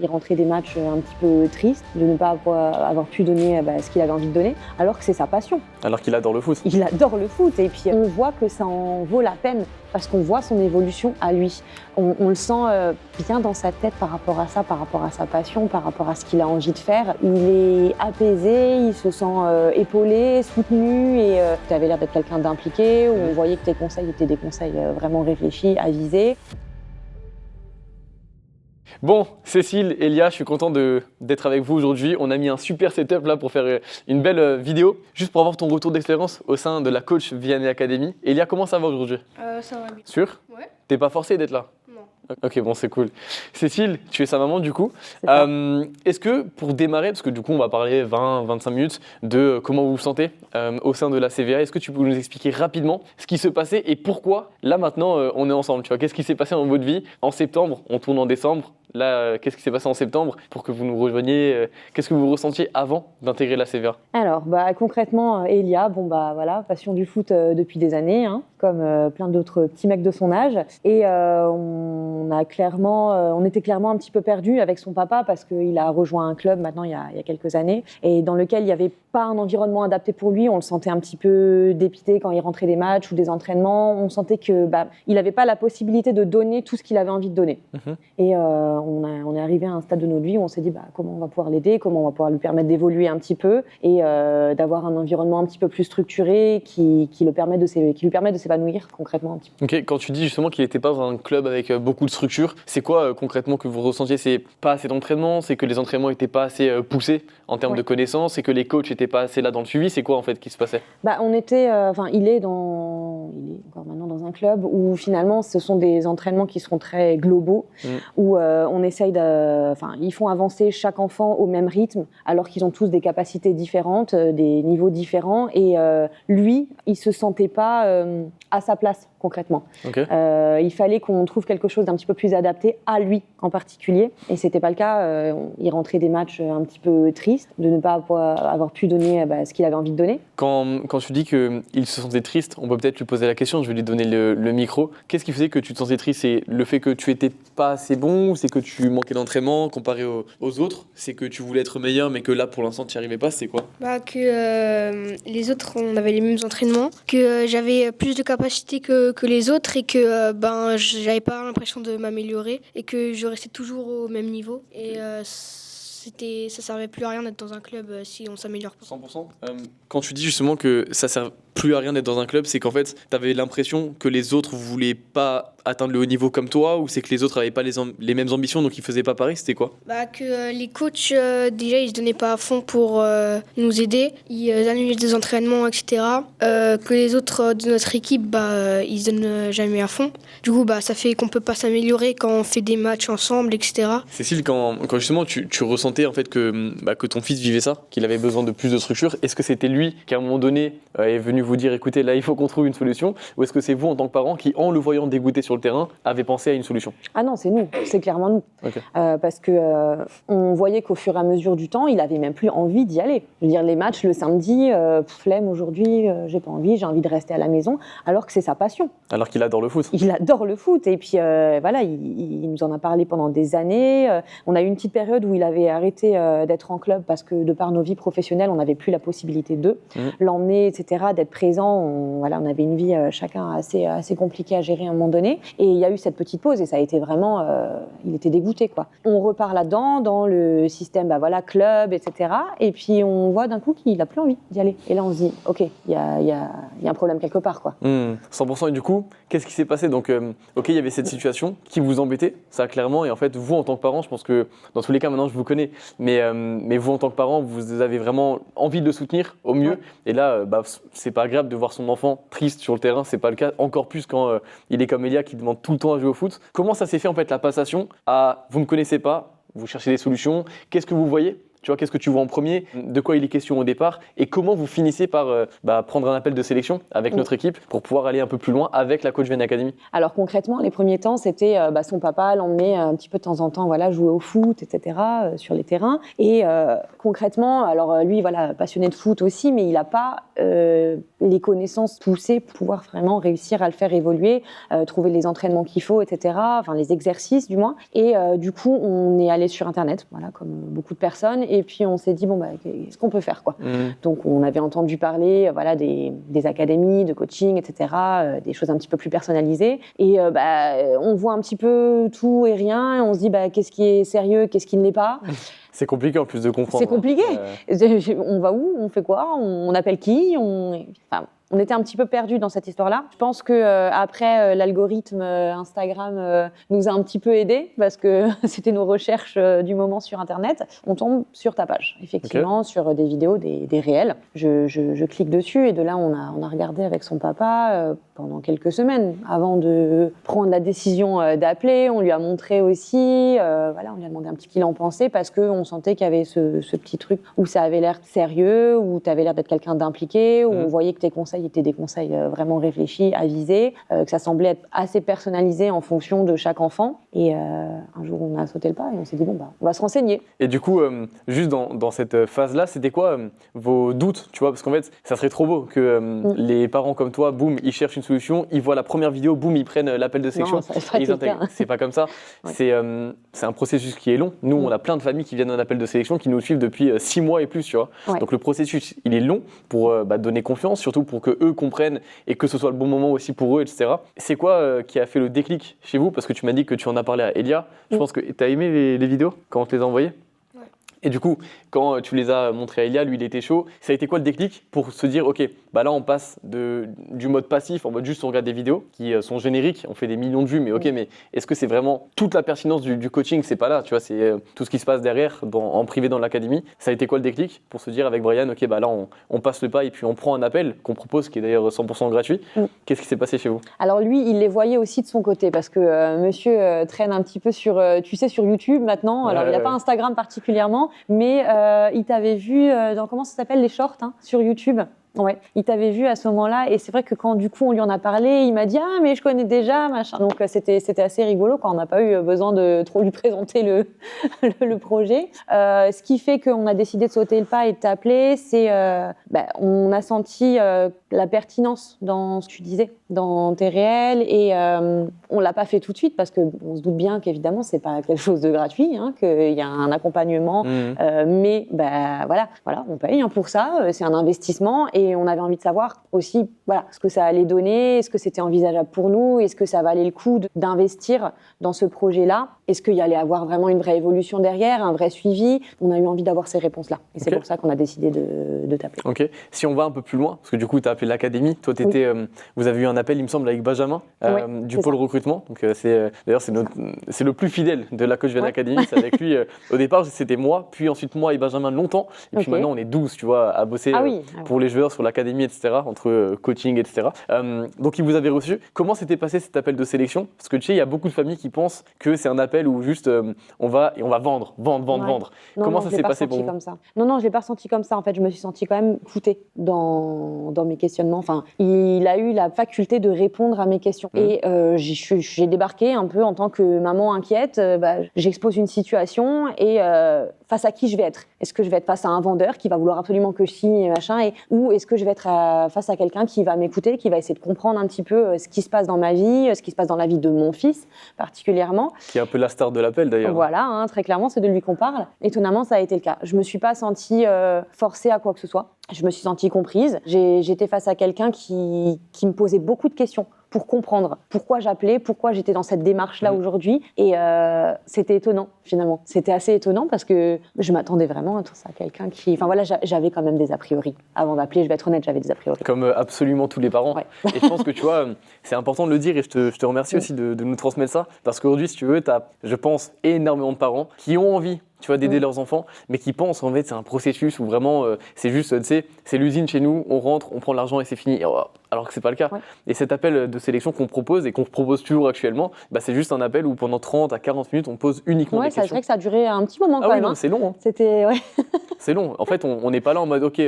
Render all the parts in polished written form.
Il rentrait des matchs un petit peu tristes de ne pas avoir pu donner ce qu'il avait envie de donner, alors que c'est sa passion. Alors qu'il adore le foot. Il adore le foot et puis on voit que ça en vaut la peine parce qu'on voit son évolution à lui. On le sent bien dans sa tête par rapport à ça, par rapport à sa passion, par rapport à ce qu'il a envie de faire. Il est apaisé, il se sent épaulé, soutenu et tu avais l'air d'être quelqu'un d'impliqué, où on voyait que tes conseils étaient des conseils vraiment réfléchis, avisés. Bon, Cécile, Elia, je suis content d'être avec vous aujourd'hui. On a mis un super setup là pour faire une belle vidéo. Juste pour avoir ton retour d'expérience au sein de la coach Vianney Academy. Elia, comment ça va aujourd'hui? Ça va bien. Sûr? Ouais. T'es pas forcé d'être là? Non. Ok, bon, c'est cool. Cécile, tu es sa maman du coup. Est-ce que pour démarrer, parce que du coup on va parler 20-25 minutes de comment vous vous sentez au sein de la CVA, est-ce que tu peux nous expliquer rapidement ce qui se passait et pourquoi là maintenant on est ensemble, tu vois? Qu'est-ce qui s'est passé dans votre vie en septembre? On tourne en décembre. Là, qu'est-ce qui s'est passé en septembre pour que vous nous rejoigniez? Qu'est-ce que vous ressentiez avant d'intégrer la CVA? Alors, concrètement, Elia, voilà, passion du foot depuis des années, hein, comme plein d'autres petits mecs de son âge. Et on était clairement un petit peu perdus avec son papa parce qu'il a rejoint un club maintenant il y a quelques années et dans lequel il n'y avait pas un environnement adapté pour lui. On le sentait un petit peu dépité quand il rentrait des matchs ou des entraînements. On sentait que il n'avait pas la possibilité de donner tout ce qu'il avait envie de donner. Et on est arrivé à un stade de notre vie où on s'est dit comment on va pouvoir l'aider, comment on va pouvoir lui permettre d'évoluer un petit peu et d'avoir un environnement un petit peu plus structuré qui lui permet de s'épanouir concrètement un petit peu. Ok, quand tu dis justement qu'il n'était pas dans un club avec beaucoup de structure, c'est quoi concrètement que vous ressentiez? C'est pas assez d'entraînement, c'est que les entraînements n'étaient pas assez poussés en termes de connaissances, c'est que les coachs n'étaient pas assez là dans le suivi, c'est quoi en fait qui se passait? Il est encore maintenant dans un club où finalement ce sont des entraînements qui seront très globaux, où on essaye ils font avancer chaque enfant au même rythme alors qu'ils ont tous des capacités différentes, des niveaux différents et lui, il se sentait pas à sa place concrètement. Okay. Il fallait qu'on trouve quelque chose d'un petit peu plus adapté à lui en particulier et c'était pas le cas. Il rentrait des matchs un petit peu tristes de ne pas avoir pu donner ce qu'il avait envie de donner. Quand tu dis qu'il se sentait triste, on peut peut-être lui poser la question, je vais lui donner le micro. Qu'est-ce qui faisait que tu te sentais triste? C'est le fait que tu étais pas assez bon ou c'est que tu manquais d'entraînement comparé aux autres? C'est que tu voulais être meilleur mais que là pour l'instant tu n'y arrivais pas, c'est quoi? Que les autres, on avait les mêmes entraînements, que j'avais plus de capacités que les autres et que j'avais pas l'impression de m'améliorer et que je restais toujours au même niveau. Et ça servait plus à rien d'être dans un club si on s'améliore pas. 100%. Quand tu dis justement que ça sert plus à rien d'être dans un club, c'est qu'en fait, tu avais l'impression que les autres voulaient pas atteindre le haut niveau comme toi, ou c'est que les autres n'avaient pas les mêmes ambitions, donc ils faisaient pas pareil, c'était quoi? Que les coachs, déjà, ils se donnaient pas à fond pour nous aider. Ils annulaient des entraînements, etc. Que les autres de notre équipe, ils se donnent jamais à fond. Du coup, ça fait qu'on peut pas s'améliorer quand on fait des matchs ensemble, etc. Cécile, quand justement tu ressentais en fait que ton fils vivait ça, qu'il avait besoin de plus de structure, est-ce que c'était lui qui à un moment donné est venu vous dire écoutez là il faut qu'on trouve une solution, ou est-ce que c'est vous en tant que parent qui en le voyant dégoûté sur le terrain avez pensé à une solution? Ah non, c'est nous, c'est clairement nous. Okay. Parce que on voyait qu'au fur et à mesure du temps, il avait même plus envie d'y aller. Je veux dire, les matchs le samedi, flemme aujourd'hui, j'ai pas envie, j'ai envie de rester à la maison, alors que c'est sa passion. Alors qu'il adore le foot. Il adore le foot et puis il nous en a parlé pendant des années. On a eu une petite période où il avait arrêté d'être en club parce que de par nos vies professionnelles, on n'avait plus la possibilité de l'emmener, etc., d'être présent. On avait une vie chacun assez compliquée à gérer à un moment donné. Et il y a eu cette petite pause et ça a été vraiment... il était dégoûté, quoi. On repart là-dedans, dans le système club, etc. Et puis on voit d'un coup qu'il n'a plus envie d'y aller. Et là, on se dit, OK, il y a un problème quelque part, quoi. 100%. Et du coup, qu'est-ce qui s'est passé? Donc, OK, il y avait cette situation qui vous embêtait, ça clairement. Et en fait, vous, en tant que parent, je pense que dans tous les cas, maintenant, je vous connais. Mais vous, en tant que parent, vous avez vraiment envie de le soutenir au mieux. Ouais. Et là, c'est pas agréable de voir son enfant triste sur le terrain. C'est pas le cas, encore plus quand il est comme Elia qui demande tout le temps à jouer au foot. Comment ça s'est fait en fait la passation à vous ne connaissez pas, vous cherchez des solutions, qu'est-ce que vous voyez? Tu vois, qu'est-ce que tu vois en premier? De quoi il est question au départ? Et comment vous finissez par prendre un appel de sélection avec notre équipe pour pouvoir aller un peu plus loin avec la coach Vianney Academy? Alors concrètement, les premiers temps, c'était son papa l'emmenait un petit peu de temps en temps jouer au foot, etc., sur les terrains. Et concrètement, alors lui, passionné de foot aussi, mais il n'a pas les connaissances poussées pour pouvoir vraiment réussir à le faire évoluer, trouver les entraînements qu'il faut, etc. Enfin, les exercices du moins. Et du coup, on est allé sur Internet, voilà, comme beaucoup de personnes. Et puis, on s'est dit, bon, qu'est-ce qu'on peut faire, quoi. Donc, on avait entendu parler, voilà, des académies de coaching, etc., des choses un petit peu plus personnalisées. Et on voit un petit peu tout et rien. Et on se dit, qu'est-ce qui est sérieux, qu'est-ce qui ne l'est pas. C'est compliqué en plus de comprendre. C'est compliqué. On va où? On fait quoi? On appelle qui? On était un petit peu perdus dans cette histoire-là. Je pense que après l'algorithme Instagram nous a un petit peu aidés parce que c'était nos recherches du moment sur Internet. On tombe sur ta page, effectivement, sur des vidéos, des réels. Je clique dessus et de là on a regardé avec son papa pendant quelques semaines avant de prendre la décision d'appeler. On lui a montré aussi, on lui a demandé un petit peu ce qu'il en pensait parce qu'on sentait qu'il y avait ce petit truc où ça avait l'air sérieux, où tu avais l'air d'être quelqu'un d'impliqué, où on voyait que tes conseils étaient des conseils vraiment réfléchis, avisés, que ça semblait être assez personnalisé en fonction de chaque enfant. Et un jour, on a sauté le pas et on s'est dit, on va se renseigner. Et du coup, juste dans cette phase-là, c'était quoi vos doutes, tu vois? Parce qu'en fait, ça serait trop beau que les parents comme toi, boum, ils cherchent une solution, ils voient la première vidéo, boum, ils prennent l'appel de sélection et ils intègrent. C'est pas comme ça. Ouais. C'est un processus qui est long. Nous, on a plein de familles qui viennent en appel de sélection, qui nous suivent depuis 6 mois et plus, tu vois. Ouais. Donc le processus, il est long pour donner confiance, surtout pour que eux comprennent et que ce soit le bon moment aussi pour eux, etc. C'est quoi qui a fait le déclic chez vous? Parce que tu m'as dit que tu en as parlé à Elia. Je pense que tu as aimé les vidéos quand on te les a envoyées. Et du coup, quand tu les as montrées à Elia, lui, il était chaud. Ça a été quoi le déclic pour se dire, OK, là, on passe du mode passif, en mode juste on regarde des vidéos qui sont génériques, on fait des millions de vues, mais OK, mais est-ce que c'est vraiment toute la pertinence du coaching? C'est pas là, tu vois, c'est tout ce qui se passe derrière, en privé dans l'académie. Ça a été quoi le déclic pour se dire avec Brian, OK, là, on passe le pas et puis on prend un appel qu'on propose, qui est d'ailleurs 100% gratuit. Qu'est-ce qui s'est passé chez vous? Alors lui, il les voyait aussi de son côté parce que monsieur traîne un petit peu sur YouTube maintenant. Alors il n'a pas Instagram particulièrement, mais il t'avait vu dans, comment ça s'appelle, les shorts sur YouTube. Ouais, il t'avait vu à ce moment-là et c'est vrai que quand du coup on lui en a parlé, il m'a dit « Ah mais je connais déjà, machin ». Donc c'était assez rigolo quand on n'a pas eu besoin de trop lui présenter le projet. Ce qui fait qu'on a décidé de sauter le pas et de t'appeler, c'est on a senti la pertinence dans ce que tu disais, dans tes réels et on l'a pas fait tout de suite parce qu'on se doute bien qu'évidemment c'est pas quelque chose de gratuit, qu'il y a un accompagnement, mais voilà, on paye pour ça, c'est un investissement et on avait envie de savoir aussi ce que ça allait donner, est-ce que c'était envisageable pour nous, est-ce que ça valait le coup d'investir dans ce projet-là, est-ce qu'il y allait avoir vraiment une vraie évolution derrière, un vrai suivi. On a eu envie d'avoir ces réponses-là et c'est pour ça qu'on a décidé de t'appeler. Ok, si on va un peu plus loin, parce que du coup tu as appelé l'académie, toi vous avez eu un appel il me semble avec Benjamin du pôle recrutement, donc d'ailleurs c'est le plus fidèle de la Coach Vienne Academy, c'est avec lui, au départ c'était moi, puis ensuite moi et Benjamin longtemps, et puis maintenant on est 12 tu vois, à bosser pour les joueurs sur l'académie, etc., entre coaching, etc. Donc il vous avait reçu. Comment s'était passé cet appel de sélection? Parce que tu sais, il y a beaucoup de familles qui pensent que c'est un appel où juste on va vendre. Comment ça s'est passé pour vous? Comme ça. Non, je l'ai pas ressenti comme ça. En fait, je me suis sentie quand même écoutée dans mes questionnements. Enfin, il a eu la faculté de répondre à mes questions. Et j'ai débarqué un peu en tant que maman inquiète. J'expose une situation et face à qui je vais être? Est-ce que je vais être face à un vendeur qui va vouloir absolument que je signe et machin, ou est-ce que je vais être face à quelqu'un qui va m'écouter, qui va essayer de comprendre un petit peu ce qui se passe dans ma vie, ce qui se passe dans la vie de mon fils particulièrement. Qui est un peu la star de l'appel d'ailleurs. Voilà, très clairement, c'est de lui qu'on parle. Étonnamment, ça a été le cas. Je me suis pas sentie forcée à quoi que ce soit. Je me suis sentie comprise. J'étais face à quelqu'un qui me posait beaucoup de questions pour comprendre pourquoi j'appelais, pourquoi j'étais dans cette démarche-là aujourd'hui. Et c'était étonnant, finalement. C'était assez étonnant parce que je m'attendais vraiment à quelqu'un qui... Enfin voilà, j'avais quand même des a priori. Avant d'appeler, je vais être honnête, j'avais des a priori. Comme absolument tous les parents. Ouais. Et je pense que tu vois, c'est important de le dire et je te remercie aussi de nous transmettre ça. Parce qu'aujourd'hui, si tu veux, tu as, je pense, énormément de parents qui ont envie d'aider leurs enfants, mais qui pensent en fait c'est un processus où vraiment c'est juste, tu sais, c'est l'usine chez nous, on rentre, on prend l'argent et c'est fini. Alors que c'est pas le cas. Ouais. Et cet appel de sélection qu'on propose et qu'on propose toujours actuellement, c'est juste un appel où pendant 30 à 40 minutes on pose uniquement des questions. C'est vrai que ça a duré un petit moment quand même. Non, c'est long. C'était C'est long. En fait, on n'est pas là en mode, OK,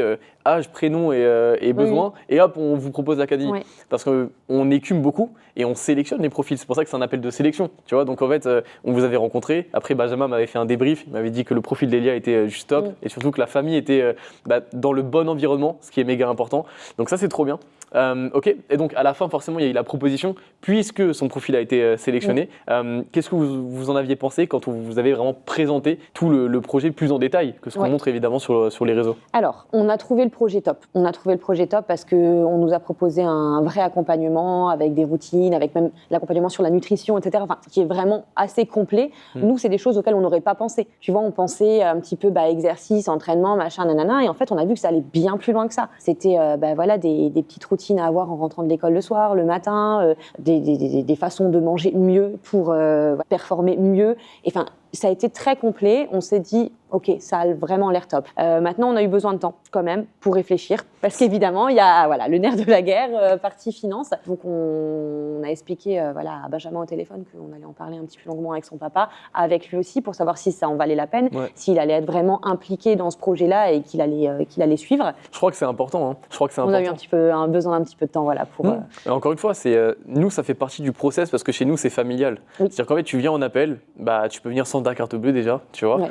âge, prénom et besoin, et hop, on vous propose l'académie. Ouais. Parce qu'on écume beaucoup et on sélectionne les profils. C'est pour ça que c'est un appel de sélection. Tu vois, donc en fait, on vous avait rencontré. Après, Benjamin m'avait fait un débrief. Il m'avait dit que le profil d'Elia était juste top et surtout que la famille était dans le bon environnement, ce qui est méga important. Donc ça, c'est trop bien. OK. Et donc, à la fin, forcément, il y a eu la proposition. Puisque son profil a été sélectionné, qu'est-ce que vous en aviez pensé quand vous avez vraiment présenté tout le projet plus en détail que ce qu'on montre évidemment sur les réseaux? Alors, on a trouvé le projet top. On a trouvé le projet top parce qu'on nous a proposé un vrai accompagnement avec des routines, avec même l'accompagnement sur la nutrition, etc. Enfin, qui est vraiment assez complet. Nous, c'est des choses auxquelles on n'aurait pas pensé. Tu vois, on pensait un petit peu exercice, entraînement, machin, nanana. Et en fait, on a vu que ça allait bien plus loin que ça. C'était voilà, des petites routines à avoir en rentrant de l'école le soir, le matin, des façons de manger mieux pour performer mieux. Et enfin, ça a été très complet. On s'est dit, OK, ça a vraiment l'air top. Maintenant, on a eu besoin de temps quand même pour réfléchir. Parce qu'évidemment, il y a le nerf de la guerre, partie finance. Donc, on a expliqué à Benjamin au téléphone qu'on allait en parler un petit peu longuement avec son papa, avec lui aussi, pour savoir si ça en valait la peine, s'il allait être vraiment impliqué dans ce projet-là et qu'il allait suivre. Je crois que c'est important. On a eu besoin d'un petit peu de temps pour... Encore une fois, nous, ça fait partie du process parce que chez nous, c'est familial. Oui. C'est-à-dire qu'en fait, tu viens en appel, tu peux venir sans ta carte bleue déjà, tu vois. Ouais.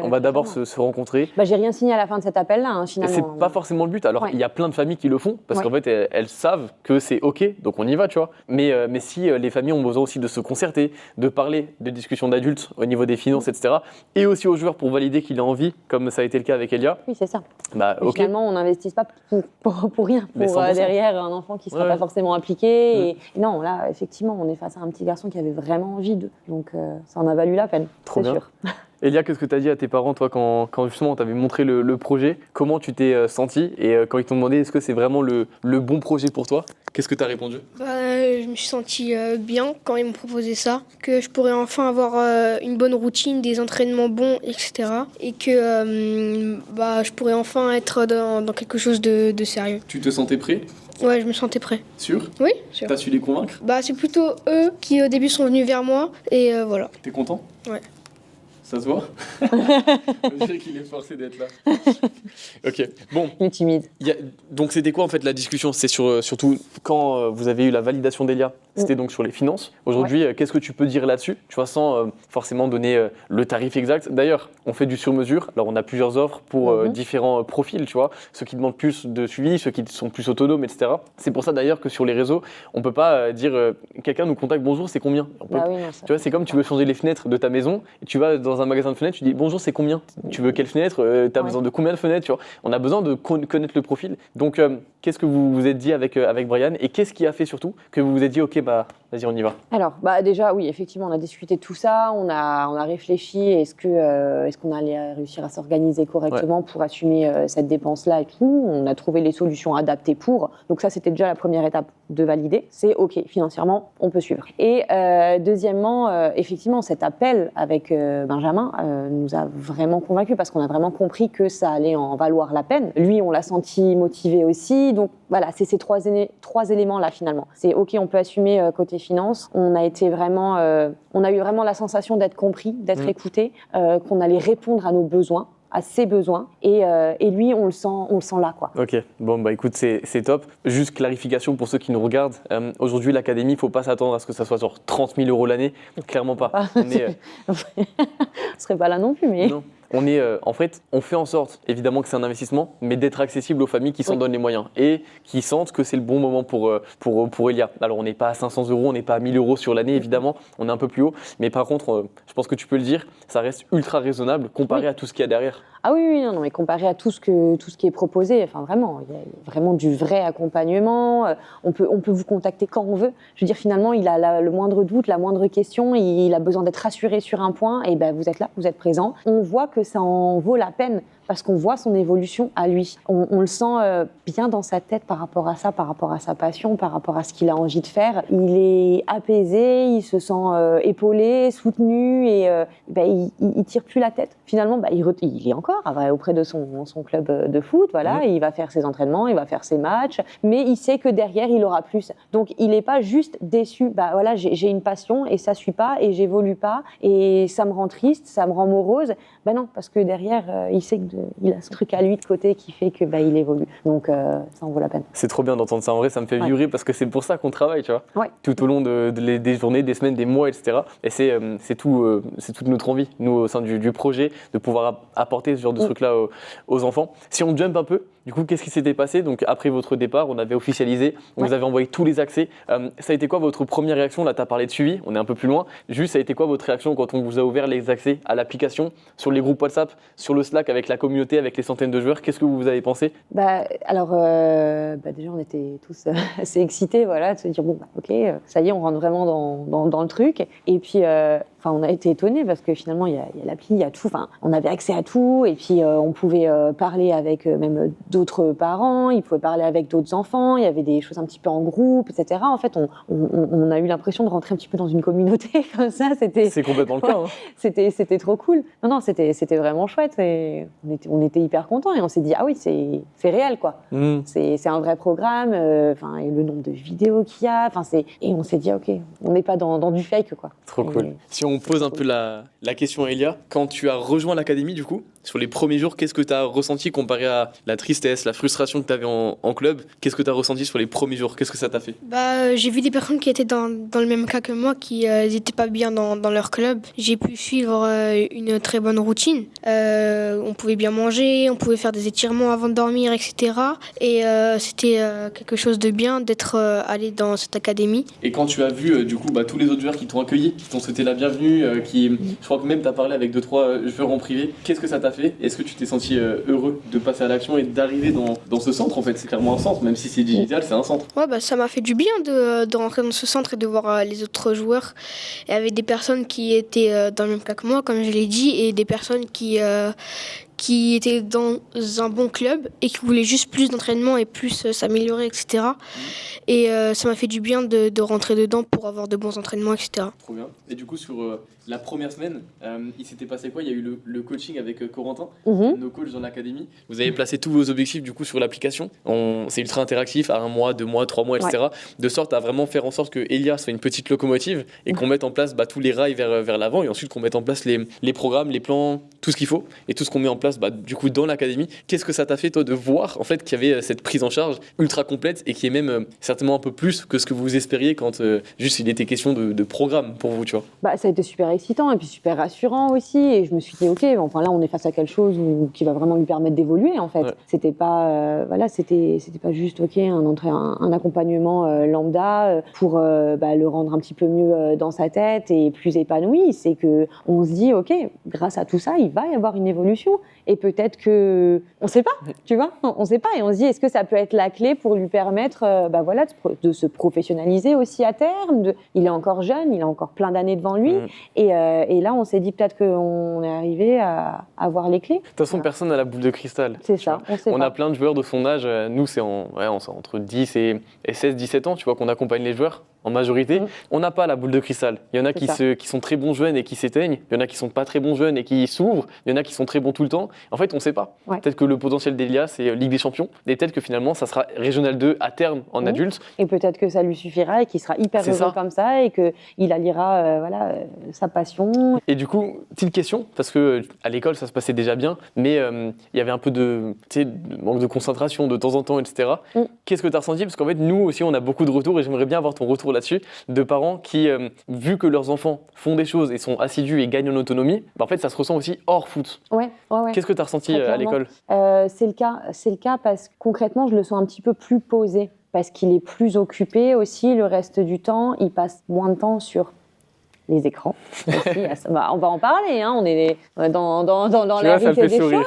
On va d'abord se rencontrer. J'ai rien signé à la fin de cet appel-là, finalement. Et c'est pas forcément le but. Alors, il y a plein de familles qui le font parce qu'en fait, elles savent que c'est OK, donc on y va, tu vois. Mais si les familles ont besoin aussi de se concerter, de parler de discussions d'adultes au niveau des finances, etc. Et aussi aux joueurs pour valider qu'il a envie, comme ça a été le cas avec Elia. Oui, c'est ça. OK. Finalement, on n'investit pas pour rien, derrière un enfant qui ne sera pas forcément impliqué. Et non, là, effectivement, on est face à un petit garçon qui avait vraiment envie de. Donc, ça en a valu la peine, c'est sûr. Elia, qu'est-ce que tu as dit à tes parents, toi, quand justement on t'avait montré le projet? Comment tu t'es senti? Et quand ils t'ont demandé est-ce que c'est vraiment le bon projet pour toi, qu'est-ce que tu as répondu? Je me suis sentie bien quand ils m'ont proposé ça, que je pourrais enfin avoir une bonne routine, des entraînements bons, etc. Et que je pourrais enfin être dans quelque chose de sérieux. Tu te sentais prêt? Ouais, je me sentais prêt. Sûr? Oui, sûr. T'as su les convaincre? C'est plutôt eux qui au début sont venus vers moi et voilà. T'es content? Ouais. Ça se voit? Je dirais qu'il est forcé d'être là. OK. Bon. Il est timide. Donc, c'était quoi en fait la discussion? C'est surtout quand vous avez eu la validation d'Elia, c'était donc sur les finances. Aujourd'hui, qu'est-ce que tu peux dire là-dessus? Tu vois, sans forcément donner le tarif exact. D'ailleurs, on fait du sur-mesure. Alors, on a plusieurs offres pour différents profils, tu vois. Ceux qui demandent plus de suivi, ceux qui sont plus autonomes, etc. C'est pour ça d'ailleurs que sur les réseaux, on peut pas dire quelqu'un nous contacte, bonjour, c'est combien? Tu vois, c'est comme tu veux changer les fenêtres de ta maison et tu vas dans un magasin de fenêtres, tu dis bonjour, c'est combien? Tu veux quelle fenêtre? Tu as besoin de combien de fenêtres? Tu vois, on a besoin de connaître le profil. Donc, qu'est-ce que vous vous êtes dit avec Brian et qu'est-ce qui a fait surtout que vous vous êtes dit OK, vas-y, on y va? Alors, déjà, oui, effectivement, on a discuté de tout ça, on a réfléchi, est-ce qu'on allait réussir à s'organiser correctement pour assumer cette dépense-là et tout. On a trouvé les solutions adaptées pour. Donc ça, c'était déjà la première étape de valider. C'est OK, financièrement, on peut suivre. Et deuxièmement, effectivement, cet appel avec Benjamin nous a vraiment convaincus parce qu'on a vraiment compris que ça allait en valoir la peine. Lui, on l'a senti motivé aussi. Donc voilà, c'est ces trois éléments-là finalement. C'est OK, on peut assumer côté finance. On a eu vraiment la sensation d'être compris, d'être écouté, qu'on allait répondre à nos besoins, à ses besoins, et lui, on le sent là, quoi. OK, bon, écoute, c'est top. Juste clarification pour ceux qui nous regardent. Aujourd'hui, l'académie, il ne faut pas s'attendre à ce que ça soit sur 30 000 € l'année. Clairement pas. On ne serait pas là non plus, mais... Non. En fait, on fait en sorte, évidemment que c'est un investissement, mais d'être accessible aux familles qui s'en donnent les moyens et qui sentent que c'est le bon moment pour Elia. Alors, on n'est pas à 500 €, on n'est pas à 1 000 € sur l'année, évidemment, on est un peu plus haut. Mais par contre, je pense que tu peux le dire, ça reste ultra raisonnable comparé à tout ce qu'il y a derrière. Ah oui, non, mais comparé à tout ce qui est proposé, enfin vraiment, il y a vraiment du vrai accompagnement. On peut vous contacter quand on veut. Je veux dire, finalement, il a le moindre doute, la moindre question, il a besoin d'être rassuré sur un point, et vous êtes là, vous êtes présent. On voit que ça en vaut la peine parce qu'on voit son évolution à lui. On le sent bien dans sa tête par rapport à ça, par rapport à sa passion, par rapport à ce qu'il a envie de faire. Il est apaisé, il se sent épaulé, soutenu et il tire plus la tête. Finalement, il est encore auprès de son club de foot, voilà, il va faire ses entraînements, il va faire ses matchs, mais il sait que derrière, il aura plus. Donc, il n'est pas juste déçu. J'ai une passion et ça suit pas et j'évolue pas et ça me rend triste, ça me rend morose. Non, bien parce que derrière, il sait qu'il a ce truc à lui de côté qui fait que il évolue. Donc ça en vaut la peine. C'est trop bien d'entendre ça. En vrai, ça me fait vibrer parce que c'est pour ça qu'on travaille, tu vois. Ouais. Tout au long des journées, des semaines, des mois, etc. Et c'est toute notre envie, nous, au sein du projet, de pouvoir apporter ce genre de trucs-là aux enfants. Si on jump un peu, du coup, qu'est-ce qui s'était passé? Donc, après votre départ, on avait officialisé, on vous avait envoyé tous les accès. Ça a été quoi votre première réaction? Là, tu as parlé de suivi, on est un peu plus loin. Juste, ça a été quoi votre réaction quand on vous a ouvert les accès à l'application, sur les groupes WhatsApp, sur le Slack avec la communauté, avec les centaines de joueurs? Qu'est-ce que vous avez pensé? Alors, déjà, on était tous assez excités, voilà, de se dire, ok, ça y est, on rentre vraiment dans le truc. Et puis, on a été étonnés parce que finalement, il y a l'appli, il y a tout. On avait accès à tout et puis on pouvait parler avec même d'autres parents, ils pouvaient parler avec d'autres enfants, il y avait des choses un petit peu en groupe, etc. En fait, on a eu l'impression de rentrer un petit peu dans une communauté comme ça. C'est complètement le cas. Hein. C'était trop cool. Non, c'était vraiment chouette et on était hyper contents et on s'est dit, ah oui, c'est réel, quoi. C'est un vrai programme, et le nombre de vidéos qu'il y a, et on s'est dit, ok, on n'est pas dans du fake, quoi. Trop cool. Si on pose un peu la question à Elia, quand tu as rejoint l'académie, du coup, sur les premiers jours, qu'est-ce que tu as ressenti comparé à la tristesse, la frustration que tu avais en club? Qu'est-ce que tu as ressenti sur les premiers jours? Qu'est-ce que ça t'a fait? J'ai vu des personnes qui étaient dans le même cas que moi, qui n'étaient pas bien dans leur club. J'ai pu suivre une très bonne routine. On pouvait bien manger, on pouvait faire des étirements avant de dormir, etc. Et c'était quelque chose de bien d'être allé dans cette académie. Et quand tu as vu du coup tous les autres joueurs qui t'ont accueilli, qui t'ont souhaité la bienvenue, je crois que même tu as parlé avec 2-3 joueurs en privé, qu'est-ce que ça t'a fait? Est-ce que tu t'es senti heureux de passer à l'action et d'arriver dans ce centre? En fait, c'est clairement un centre, même si c'est digital, c'est un centre. Ouais, ça m'a fait du bien de rentrer dans ce centre et de voir les autres joueurs. Il y avait des personnes qui étaient dans le même cas que moi, comme je l'ai dit, et des personnes qui étaient dans un bon club et qui voulaient juste plus d'entraînement et plus s'améliorer, etc. Et ça m'a fait du bien de rentrer dedans pour avoir de bons entraînements, etc. Trop bien. Et du coup, sur la première semaine, il s'était passé quoi? Il y a eu le coaching avec Corentin, nos coachs dans l'académie. Vous avez placé tous vos objectifs du coup sur l'application. C'est ultra interactif, à 1 mois, 2 mois, 3 mois, etc. De sorte à vraiment faire en sorte que Elia soit une petite locomotive et qu'on mette en place tous les rails vers l'avant et ensuite qu'on mette en place les programmes, les plans, tout ce qu'il faut et tout ce qu'on met en place du coup dans l'académie. Qu'est-ce que ça t'a fait toi de voir en fait qu'il y avait cette prise en charge ultra complète et qui est même certainement un peu plus que ce que vous espériez quand juste il était question de programme pour vous, tu vois? Ça a été super excitant et puis super rassurant aussi et je me suis dit ok, là on est face à quelque chose qui va vraiment lui permettre d'évoluer en fait. C'était pas c'était pas juste ok un accompagnement lambda pour le rendre un petit peu mieux dans sa tête et plus épanoui. C'est que on se dit ok, grâce à tout ça il va y avoir une évolution et peut-être que on sait pas, tu vois, on sait pas et on se dit est-ce que ça peut être la clé pour lui permettre de se professionnaliser aussi à terme. Il est encore jeune, il a encore plein d'années devant lui et là on s'est dit peut-être qu'on est arrivé à avoir les clés. De toute façon personne n'a la boule de cristal. C'est ça, on a plein de joueurs de son âge, nous c'est entre 10 et 16-17 ans, tu vois, qu'on accompagne les joueurs. En majorité, on n'a pas la boule de cristal. Il y en a qui sont très bons jeunes et qui s'éteignent. Il y en a qui sont pas très bons jeunes et qui s'ouvrent. Il y en a qui sont très bons tout le temps. En fait, on ne sait pas. Peut-être que le potentiel d'Elia, c'est Ligue des Champions. Et peut-être que finalement, ça sera Régional 2 à terme en adulte. Et peut-être que ça lui suffira et qu'il sera hyper heureux comme ça et qu'il alliera sa passion. Et du coup, petite question, parce qu'à l'école, ça se passait déjà bien, mais il y avait un peu de manque de concentration de temps en temps, etc. Qu'est-ce que tu as ressenti? Parce qu'en fait, nous aussi, on a beaucoup de retours et j'aimerais bien avoir ton retour là-dessus, de parents qui, vu que leurs enfants font des choses et sont assidus et gagnent en autonomie, en fait, ça se ressent aussi hors foot. Ouais. Qu'est-ce que tu as ressenti à l'école? C'est le cas parce que concrètement, je le sens un petit peu plus posé, parce qu'il est plus occupé aussi le reste du temps, il passe moins de temps sur les écrans. Aussi, on va en parler, on est dans la réalité des choses.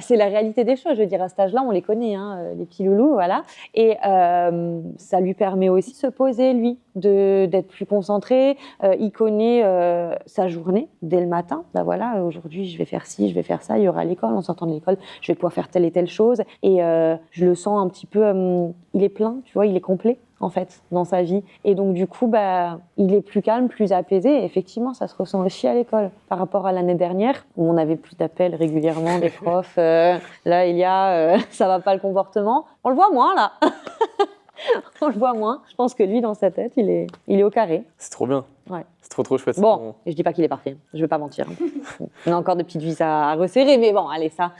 C'est la réalité des choses, je veux dire, à cet âge-là, on les connaît, les petits loulous, voilà. Et ça lui permet aussi de se poser, lui, d'être plus concentré. Il connaît sa journée dès le matin. Aujourd'hui, je vais faire ci, je vais faire ça, il y aura l'école, en sortant de l'école, je vais pouvoir faire telle et telle chose. Et je le sens un petit peu, il est plein, tu vois, il est complet. En fait, dans sa vie. Et donc, du coup, il est plus calme, plus apaisé. Et effectivement, ça se ressent aussi à l'école. Par rapport à l'année dernière, où on avait plus d'appels régulièrement des profs. Là, il y a ça va pas le comportement. On le voit moins, là. On le voit moins. Je pense que lui, dans sa tête, il est au carré. C'est trop bien. Ouais. C'est trop chouette. Bon, et je dis pas qu'il est parfait, je vais pas mentir. On a encore de petites vis à resserrer, mais bon, allez, ça.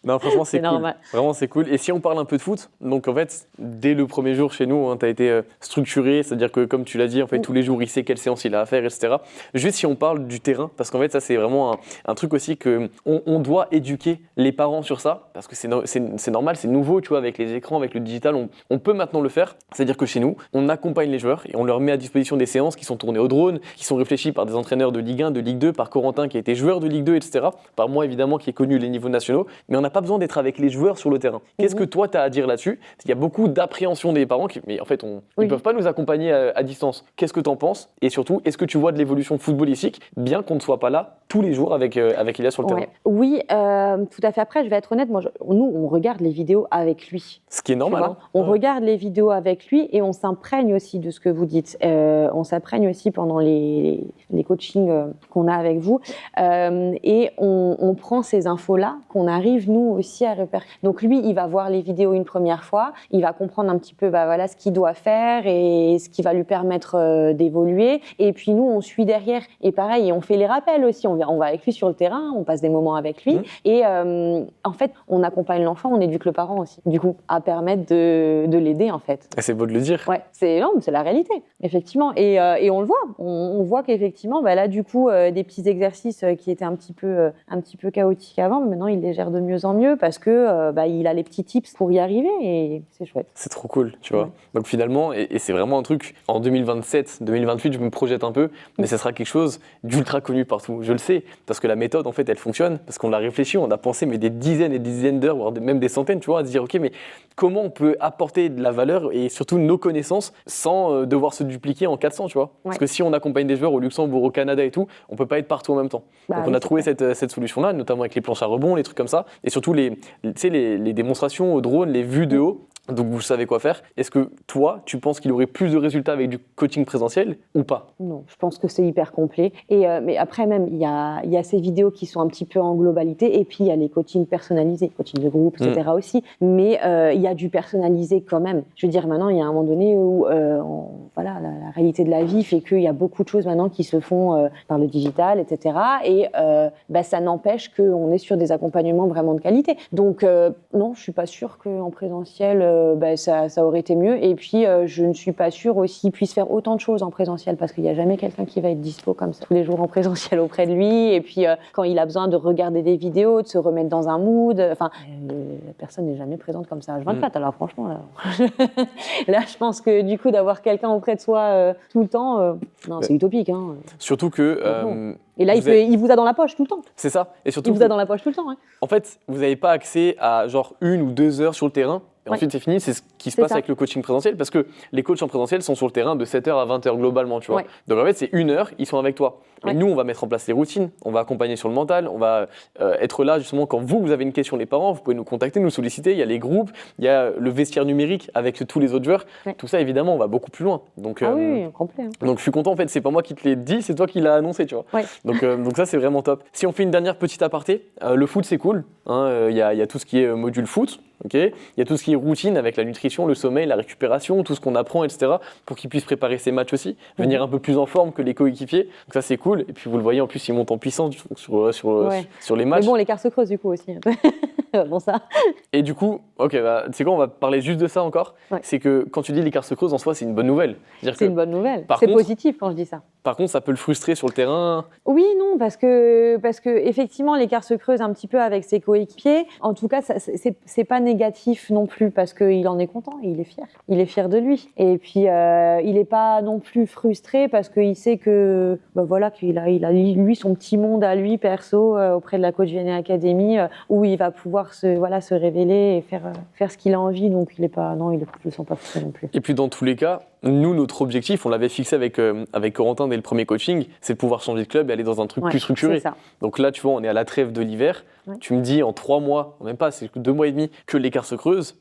Non, franchement, c'est cool. normal. Vraiment, c'est cool. Et si on parle un peu de foot, donc en fait, dès le premier jour chez nous, tu as été structuré, c'est-à-dire que comme tu l'as dit, en fait, tous les jours, il sait quelle séance il a à faire, etc. Juste si on parle du terrain, parce qu'en fait, ça, c'est vraiment un truc aussi qu'on doit éduquer les parents sur ça, parce que c'est normal, c'est nouveau, tu vois, avec les écrans, avec le digital, on peut maintenant le faire. C'est-à-dire que chez nous, on accompagne les joueurs et on leur met à disposition des séances qui sont tournées au drone, qui sont réfléchies par des entraîneurs de Ligue 1, de Ligue 2, par Corentin qui a été joueur de Ligue 2, etc. Par moi, évidemment, qui est connu les niveaux nationaux, mais on n'a pas besoin d'être avec les joueurs sur le terrain. Qu'est-ce que toi, tu as à dire là-dessus? Il y a beaucoup d'appréhension des parents, mais en fait, ils ne peuvent pas nous accompagner à distance. Qu'est-ce que tu en penses? Et surtout, est-ce que tu vois de l'évolution footballistique, bien qu'on ne soit pas là tous les jours avec Elia sur le terrain? Oui, tout à fait. Après, je vais être honnête, nous, on regarde les vidéos avec lui. Ce qui est normal. Hein. On regarde les vidéos avec lui et on s'imprègne aussi de ce que vous dites. On s'imprègne aussi pendant les coachings qu'on a avec vous. Et on prend ces infos-là qu'on arrive, nous aussi, à repérer. Donc lui, il va voir les vidéos une première fois, il va comprendre un petit peu ce qu'il doit faire et ce qui va lui permettre d'évoluer. Et puis nous, on suit derrière. Et pareil, on fait les rappels aussi. On va avec lui sur le terrain, on passe des moments avec lui. Et en fait, on accompagne l'enfant, on éduque le parent aussi, du coup, à permettre de l'aider, en fait. Et c'est beau de le dire. Ouais, c'est la réalité, effectivement. Et on le voit. On voit qu'effectivement, là, du coup, des petits exercices qui étaient un petit peu chaotiques avant, mais maintenant, il les gère de mieux en mieux parce que il a les petits tips pour y arriver et c'est chouette. C'est trop cool, tu vois. Donc finalement, et c'est vraiment un truc, en 2027, 2028, je me projette un peu, mais ça sera quelque chose d'ultra connu partout. Je le sais, parce que la méthode, en fait, elle fonctionne, parce qu'on l'a réfléchi, on a pensé mais des dizaines et des dizaines d'heures, voire même des centaines, tu vois, à se dire, ok, mais comment on peut apporter de la valeur et surtout nos connaissances sans devoir se dupliquer en 400, tu vois. Parce que si on accompagne des joueurs au Luxembourg, au Canada et tout, on peut pas être partout en même temps. Donc on a trouvé cette solution-là, notamment avec les planches à rebond, les trucs comme ça, et surtout les démonstrations au drone, les vues de haut. Donc vous savez quoi faire. Est-ce que toi, tu penses qu'il aurait plus de résultats avec du coaching présentiel ou pas? Non, je pense que c'est hyper complet. Mais après même, il y a ces vidéos qui sont un petit peu en globalité et puis il y a les coachings personnalisés, coaching de groupe, etc. aussi. Mais il y a du personnalisé quand même. Je veux dire, maintenant, il y a un moment donné où la réalité de la vie fait qu'il y a beaucoup de choses maintenant qui se font par le digital, etc. Et ça n'empêche qu'on est sur des accompagnements vraiment de qualité. Donc non, je suis pas sûre qu'en présentiel, ça aurait été mieux. Et puis, je ne suis pas sûre aussi qu'il puisse faire autant de choses en présentiel parce qu'il n'y a jamais quelqu'un qui va être dispo comme ça tous les jours en présentiel auprès de lui. Et puis, quand il a besoin de regarder des vidéos, de se remettre dans un mood, la personne n'est jamais présente comme ça H24. Alors franchement, là, là, je pense que du coup, d'avoir quelqu'un auprès de soi tout le temps, non, c'est utopique. Hein. Surtout que... Et là, il vous a dans la poche tout le temps. C'est ça. Et surtout, il vous a dans la poche tout le temps. Hein. En fait, vous n'avez pas accès à genre 1 ou 2 heures sur le terrain. Et ensuite, c'est fini. C'est ce qui se passe avec le coaching présentiel parce que les coachs en présentiel sont sur le terrain de 7h à 20h globalement, tu vois. Donc en fait, c'est 1 heure, ils sont avec toi. Mais nous, on va mettre en place les routines, on va accompagner sur le mental, on va être là justement quand vous avez une question, les parents, vous pouvez nous contacter, nous solliciter. Il y a les groupes, il y a le vestiaire numérique avec tous les autres joueurs. Tout ça, évidemment, on va beaucoup plus loin. Donc, oui, complet. Hein. Donc je suis content, en fait, c'est pas moi qui te l'ai dit, c'est toi qui l'as annoncé, tu vois. Donc ça, c'est vraiment top. Si on fait une dernière petite aparté, le foot, c'est cool. Il y a tout ce qui est module foot. Il y a tout ce qui est routine avec la nutrition, le sommeil, la récupération, tout ce qu'on apprend, etc. pour qu'ils puissent préparer ses matchs aussi, venir un peu plus en forme que les coéquipiers. Donc ça, c'est cool. Et puis vous le voyez, en plus, ils montent en puissance sur les matchs. Mais bon, l'écart se creuse du coup aussi. Bon, ça. Et du coup, tu sais quoi, on va parler juste de ça encore. C'est que quand tu dis l'écart se creuse, en soi, c'est une bonne nouvelle. C'est une bonne nouvelle. C'est positif quand je dis ça. Par contre, ça peut le frustrer sur le terrain. Oui, non, parce que effectivement, l'écart se creuse un petit peu avec ses coéquipiers. En tout cas, c'est pas négatif non plus parce qu'il en est content, il est fier. Il est fier de lui. Et puis, il n'est pas non plus frustré parce qu'il sait que, qu'il a lui son petit monde à lui perso auprès de la Coach Vianney Academy où il va pouvoir se révéler et faire ce qu'il a envie. Donc, il ne le sent pas frustré non plus. Et puis, dans tous les cas, nous, notre objectif, on l'avait fixé avec Corentin dès le premier coaching, c'est de pouvoir changer de club et aller dans un truc plus structuré. C'est ça. Donc là, tu vois, on est à la trêve de l'hiver. Tu me dis en 3 mois, même pas, c'est 2 mois et demi, que l'écart se creuse.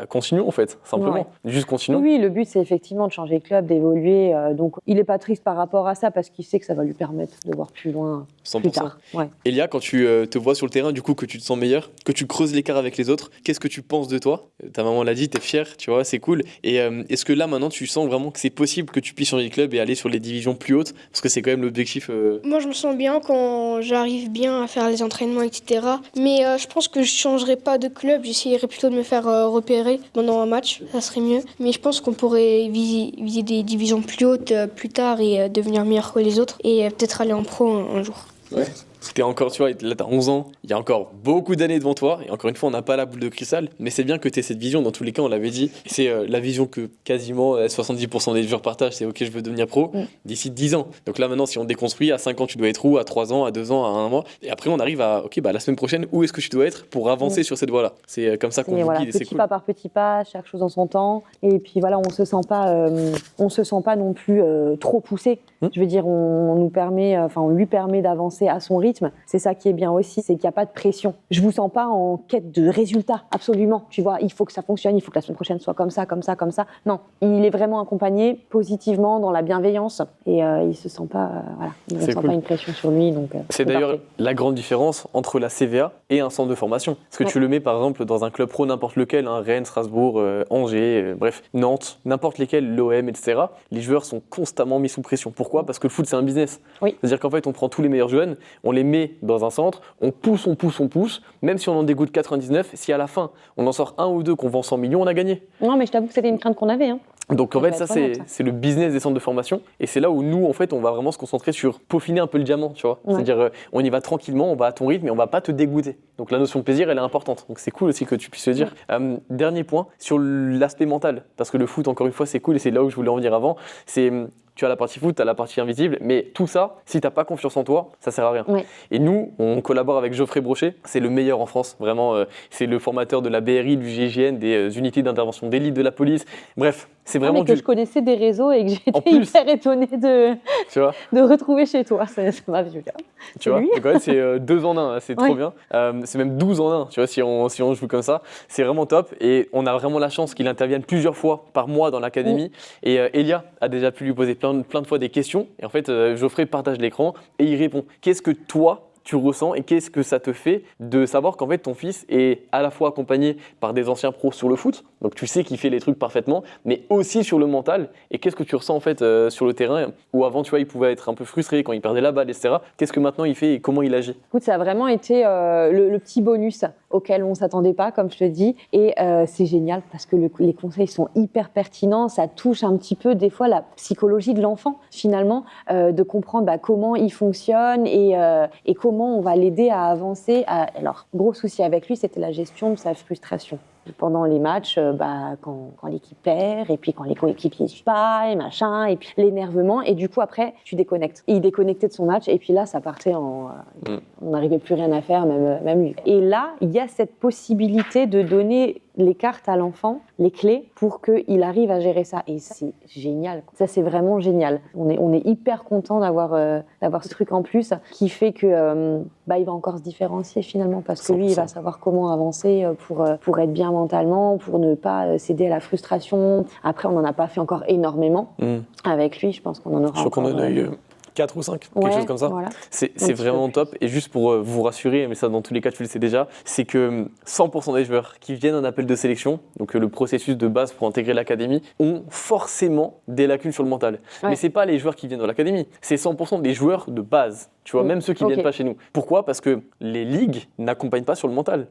Continuons en fait, simplement. Juste continuons. Oui, le but, c'est effectivement de changer de club, d'évoluer. Donc, il n'est pas triste par rapport à ça parce qu'il sait que ça va lui permettre de voir plus loin 100%. Plus tard. Elia, quand tu te vois sur le terrain, du coup, que tu te sens meilleur, que tu creuses l'écart avec les autres, qu'est-ce que tu penses de toi? Ta maman l'a dit, t'es fière, tu vois, c'est cool. Et est-ce que là, maintenant, tu sens sens vraiment que c'est possible que tu puisses changer de club et aller sur les divisions plus hautes? Parce que c'est quand même l'objectif. Moi, je me sens bien quand j'arrive bien à faire les entraînements, etc. Mais je pense que je ne changerai pas de club. J'essayerai plutôt de me faire repérer pendant un match. Ça serait mieux. Mais je pense qu'on pourrait viser des divisions plus hautes plus tard et devenir meilleur que les autres. Et peut-être aller en pro un jour. Ouais. T'es encore, tu vois, là t'as 11 ans, il y a encore beaucoup d'années devant toi, et encore une fois, on n'a pas la boule de cristal, mais c'est bien que tu aies cette vision, dans tous les cas, on l'avait dit, c'est la vision que quasiment 70% des joueurs partagent, c'est ok, je veux devenir pro d'ici 10 ans. Donc là maintenant, si on déconstruit, à 5 ans, tu dois être où, à 3 ans, à 2 ans, à 1 mois, et après on arrive à, ok, bah la semaine prochaine, où est-ce que tu dois être pour avancer sur cette voie-là? C'est comme ça qu'on vous guide, et c'est petit cool. pas par petit pas, chaque chose en son temps, et puis voilà, on se sent pas non plus trop poussé. Je veux dire, on lui permet d'avancer à son rythme. C'est ça qui est bien aussi, c'est qu'il n'y a pas de pression. Je vous sens pas en quête de résultats, absolument. Tu vois, il faut que ça fonctionne, il faut que la semaine prochaine soit comme ça, comme ça, comme ça. Non, il est vraiment accompagné positivement dans la bienveillance et il se sent pas, il ne sent pas une pression sur lui. Donc, c'est d'ailleurs parfait. La grande différence entre la CVA et un centre de formation. Parce que tu le mets par exemple dans un club pro, n'importe lequel, Rennes, Strasbourg, Angers, bref, Nantes, n'importe lesquels, l'OM, etc. Les joueurs sont constamment mis sous pression. Pourquoi? Parce que le foot, c'est un business. Oui. C'est-à-dire qu'en fait, on prend tous les meilleurs jeunes, on les met dans un centre, on pousse, même si on en dégoûte 99, si à la fin, on en sort un ou deux qu'on vend 100 millions, on a gagné. Non, mais je t'avoue que c'était une crainte qu'on avait. Donc en fait, ça c'est le business des centres de formation, et c'est là où nous, en fait, on va vraiment se concentrer sur peaufiner un peu le diamant, tu vois. C'est-à-dire, on y va tranquillement, on va à ton rythme, et on va pas te dégoûter. Donc la notion de plaisir, elle est importante. Donc c'est cool aussi que tu puisses le dire. Dernier point, sur l'aspect mental, parce que le foot, encore une fois, c'est cool, et c'est là où je voulais en venir avant, c'est... Tu as la partie foot, tu as la partie invisible, mais tout ça, si tu n'as pas confiance en toi, ça sert à rien. Ouais. Et nous, on collabore avec Geoffrey Brochet, c'est le meilleur en France, vraiment. C'est le formateur de la BRI, du GIGN, des unités d'intervention d'élite de la police. Bref, c'est vraiment que je connaissais des réseaux et que j'étais hyper étonnée de retrouver chez toi. Ça m'a vu. Tu vois, c'est 2 en 1, c'est trop bien. C'est même 12 en 1, tu vois, si on joue comme ça. C'est vraiment top, et on a vraiment la chance qu'il intervienne plusieurs fois par mois dans l'académie. Et Elia a déjà pu lui poser plein de fois des questions, et en fait Geoffrey partage l'écran et il répond. Qu'est-ce que toi tu ressens et qu'est-ce que ça te fait de savoir qu'en fait ton fils est à la fois accompagné par des anciens pros sur le foot, donc tu sais qu'il fait les trucs parfaitement, mais aussi sur le mental, et qu'est-ce que tu ressens en fait sur le terrain, où avant tu vois il pouvait être un peu frustré quand il perdait la balle, etc. Qu'est-ce que maintenant il fait et comment il agit? Écoute, ça a vraiment été le petit bonus auquel on ne s'attendait pas, comme je te dis, et c'est génial parce que les conseils sont hyper pertinents, ça touche un petit peu des fois la psychologie de l'enfant finalement, de comprendre comment il fonctionne et comment on va l'aider à avancer. Alors, gros souci avec lui, c'était la gestion de sa frustration. Pendant les matchs, quand l'équipe perd, et puis quand les coéquipiers ne suivent pas, et machin, et puis l'énervement, et du coup après, tu déconnectes. Et il déconnectait de son match, et puis là, ça partait on n'arrivait plus rien à faire, même lui. Et là, il y a cette possibilité de donner les cartes à l'enfant, les clés, pour qu'il arrive à gérer ça. Et c'est génial. Ça, c'est vraiment génial. On est hyper content d'avoir ce truc en plus, qui fait que il va encore se différencier finalement, parce que 100%. Lui, il va savoir comment avancer pour être bien mentalement, pour ne pas céder à la frustration. Après, on n'en a pas fait encore énormément avec lui. Je pense qu'on en aura encore. Je crois qu'on en a eu 4 ou 5, quelque chose comme ça. Voilà. C'est vraiment top. Et juste pour vous rassurer, mais ça dans tous les cas tu le sais déjà, c'est que 100% des joueurs qui viennent en appel de sélection, donc le processus de base pour intégrer l'académie, ont forcément des lacunes sur le mental. Ouais. Mais c'est pas les joueurs qui viennent dans l'académie, c'est 100% des joueurs de base. Tu vois, même ceux qui viennent pas chez nous. Pourquoi? Parce que les ligues n'accompagnent pas sur le mental.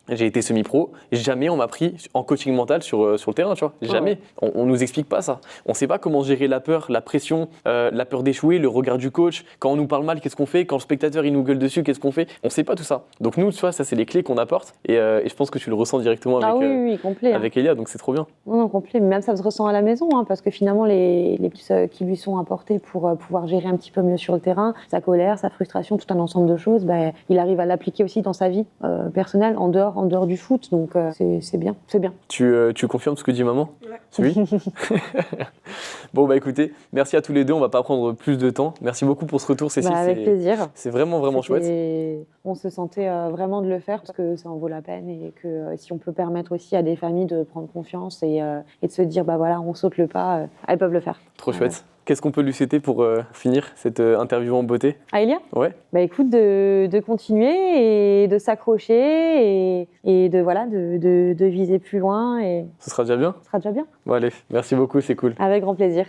J'ai été semi-pro, jamais on m'a pris en coaching mental sur le terrain, tu vois. Jamais. On nous explique pas ça. On sait pas comment gérer la peur, la pression, la peur d'échouer, le regard du coach. Quand on nous parle mal, qu'est-ce qu'on fait? Quand le spectateur il nous gueule dessus, qu'est-ce qu'on fait? On sait pas tout ça. Donc nous, tu vois, ça c'est les clés qu'on apporte, et je pense que tu le ressens directement avec Elia, donc c'est trop bien. Non, complet. Mais même ça se ressent à la maison, parce que finalement les plus qui lui sont apportés pour pouvoir gérer un petit peu mieux sur le terrain, sa colère, sa frustration, tout un ensemble de choses, il arrive à l'appliquer aussi dans sa vie personnelle, en dehors du foot, donc c'est bien. Tu confirmes ce que dit maman? Oui. Bon écoutez, merci à tous les deux, on va pas prendre plus de temps, Merci beaucoup pour ce retour, Cécile. Avec plaisir. C'est vraiment chouette. On se sentait vraiment de le faire parce que ça en vaut la peine et que si on peut permettre aussi à des familles de prendre confiance et de se dire bah voilà, on saute le pas, elles peuvent le faire. Trop chouette. Qu'est-ce qu'on peut lui souhaiter pour finir cette interview en beauté? Ah, Elia? Ouais. Bah écoute, de continuer et de s'accrocher et de viser plus loin. Et Ce sera déjà bien? ce sera déjà bien. Bon allez, merci beaucoup, c'est cool. Avec grand plaisir.